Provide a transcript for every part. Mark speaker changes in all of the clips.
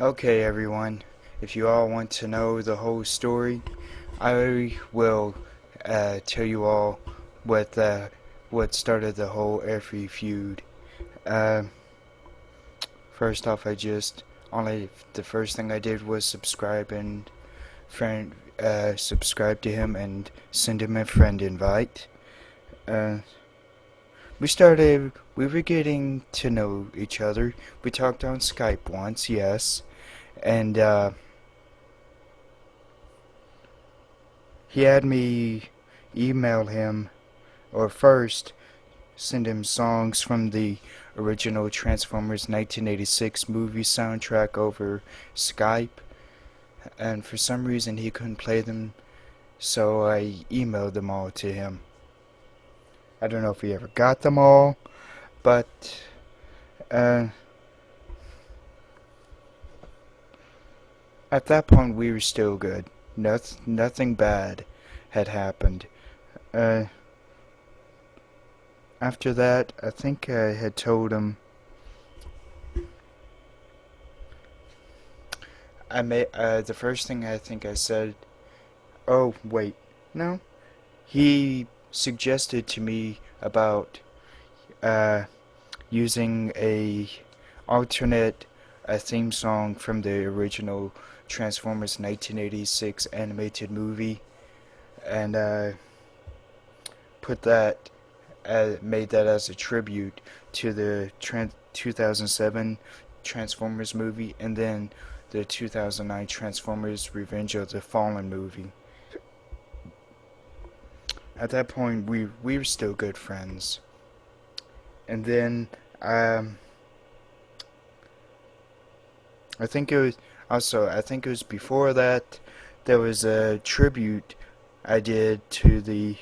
Speaker 1: Okay, everyone, if you all want to know the whole story, I will tell you all what what started the whole Efree feud. Uh, First off, the first thing I did was subscribe to him and send him a friend invite. Uh, we were getting to know each other. We talked on Skype once, yes, and he had me email him, or first send him songs from the original Transformers 1986 movie soundtrack over Skype, and for some reason he couldn't play them, so I emailed them all to him. I don't know if he ever got them all, but uh, at that point we were still good. Nothing bad had happened. Uh, After that, I think I had told him the first thing I think I said. Oh wait, no. He suggested to me about uh, using a theme song from the original Transformers 1986 animated movie, and put that made that as a tribute to the 2007 Transformers movie, and then the 2009 Transformers Revenge of the Fallen movie. At that point, we were still good friends. And then um, I think it was I think it was before that there was a tribute I did to the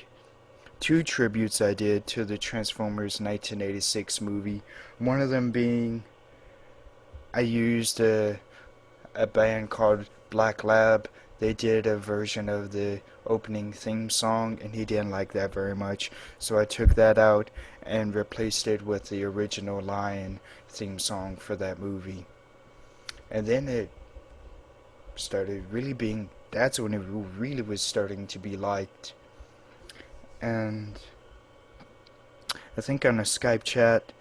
Speaker 1: two tributes I did to the Transformers 1986 movie. One of them being I used a band called Black Lab. They did a version of the opening theme song, and he didn't like that very much. So I took that out and replaced it with the original Lion theme song for that movie. And then it started really being. That's when it really was starting to be liked. And I think on a Skype chat,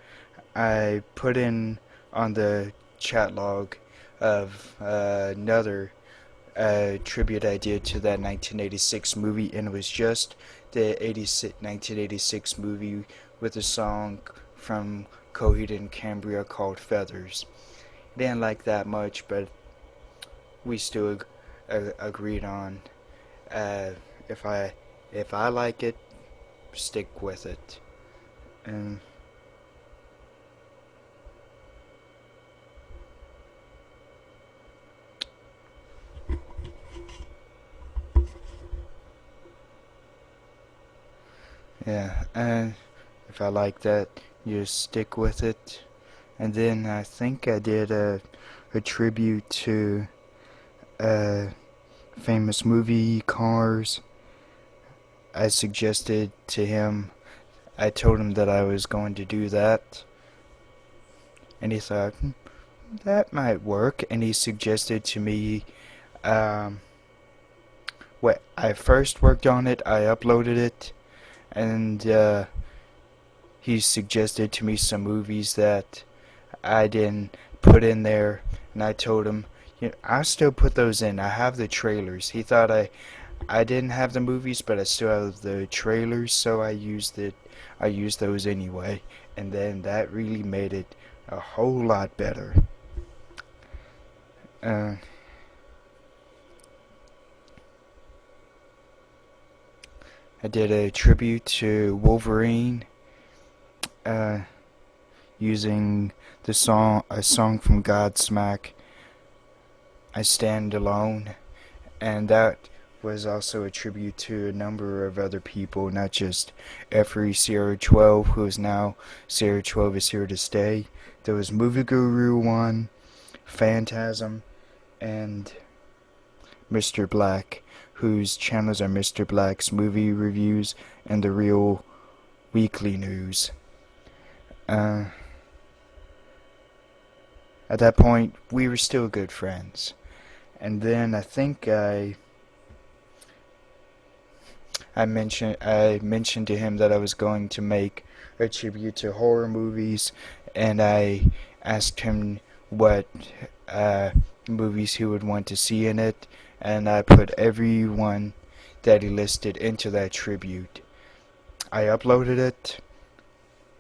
Speaker 1: I put in on the chat log of another tribute I did to that 1986 movie, and it was just the 1986 movie with a song from Coheed and Cambria called Feathers. Didn't like that much, but we still agreed on uh, if I like it, stick with it. And yeah, and if I like that, you just stick with it. And then I think I did a tribute to a famous movie, Cars. I suggested to him, I told him that I was going to do that, and he thought, that might work, and he suggested to me, um, what I first worked on it, I uploaded it, and he suggested to me some movies that I didn't put in there, and I told him, I still put those in. I have the trailers. He thought I didn't have the movies, but I still have the trailers, so I used it. I used those anyway, and then that really made it a whole lot better. Uh, I did a tribute to Wolverine, uh, using a song from Godsmack, "I Stand Alone," and that was also a tribute to a number of other people, not just Efree Sierra12, who is now Sierra12 is Here to Stay. There was Movie Guru 1, Phantasm, and Mr. Black, whose channels are Mr. Black's Movie Reviews and The Real Weekly News. Uh, At that point, we were still good friends. And then I think I mentioned to him that I was going to make a tribute to horror movies, and I asked him what uh, movies he would want to see in it, and I put every one that he listed into that tribute. I uploaded it.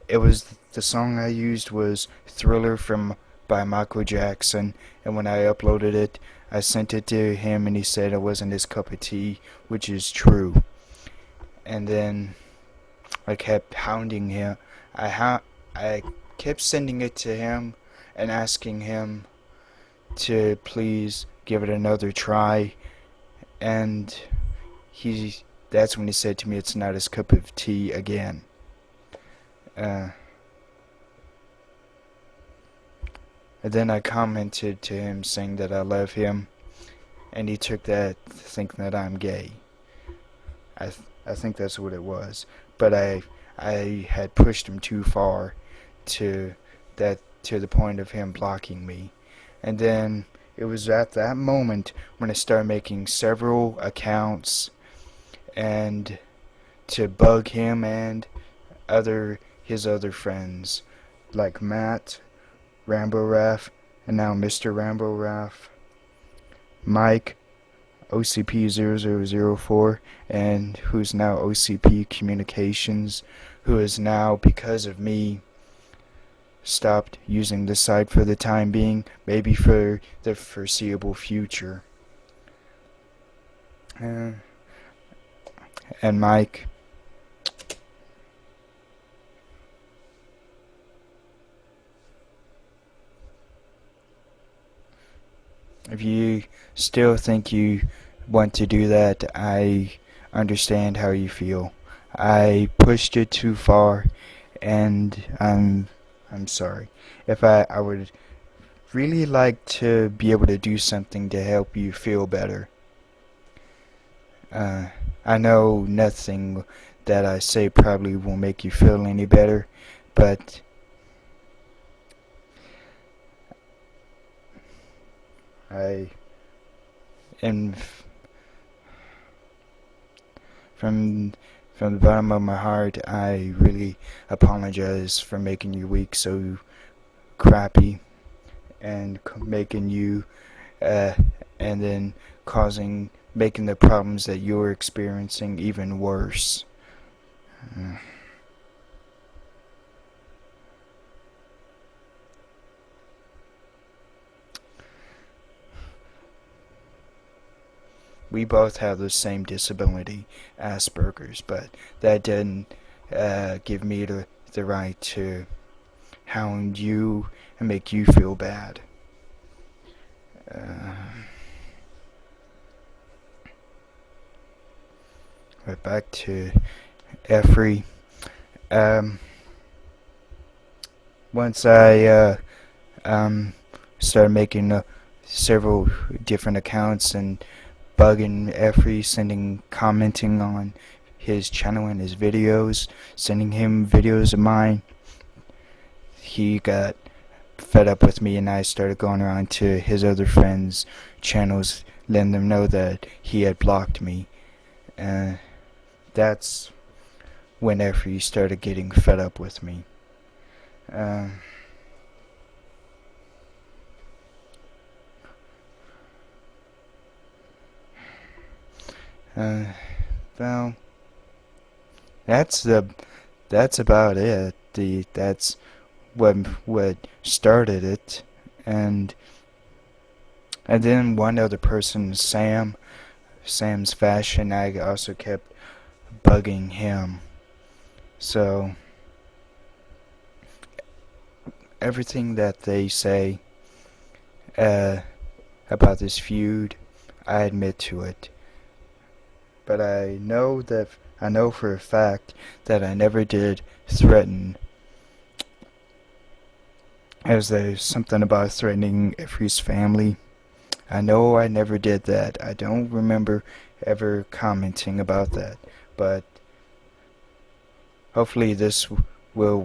Speaker 1: It was the song I used was Thriller from by Michael Jackson, and when I uploaded it, I sent it to him, and he said it wasn't his cup of tea, which is true. And then I kept hounding him. I kept sending it to him and asking him to please give it another try. And that's when he said to me it's not his cup of tea again. And then I commented to him saying that I love him, and he took that thinking that I'm gay. I think that's what it was. But I had pushed him too far to the point of him blocking me. And then it was at that moment when I started making several accounts and to bug him and his other friends like Matt, Rambo Raff, and now Mr. Rambo Raff, Mike, OCP0004, and who's now OCP Communications, who is now, because of me, stopped using the site for the time being, maybe for the foreseeable future. And Mike, if you still think you want to do that, I understand how you feel. I pushed it too far, and I'm sorry. If I would really like to be able to do something to help you feel better. I know nothing that I say probably will make you feel any better, but I am from the bottom of my heart, I really apologize for making your week so crappy and making you and then making the problems that you're experiencing even worse. We both have the same disability, Asperger's, but that didn't give me the right to hound you and make you feel bad. But back to Efree. Once I started making several different accounts and bugging Efree, commenting on his channel and his videos, sending him videos of mine, he got fed up with me, and I started going around to his other friends' channels, letting them know that he had blocked me. That's when Efree started getting fed up with me. Well, that's about it. That's what started it, and then one other person, Sam's Fashion, I also kept bugging him. So everything that they say about this feud, I admit to it. But I know for a fact that I never did threaten. As there's something about threatening Efree's family. I know I never did that. I don't remember ever commenting about that. But hopefully this will work.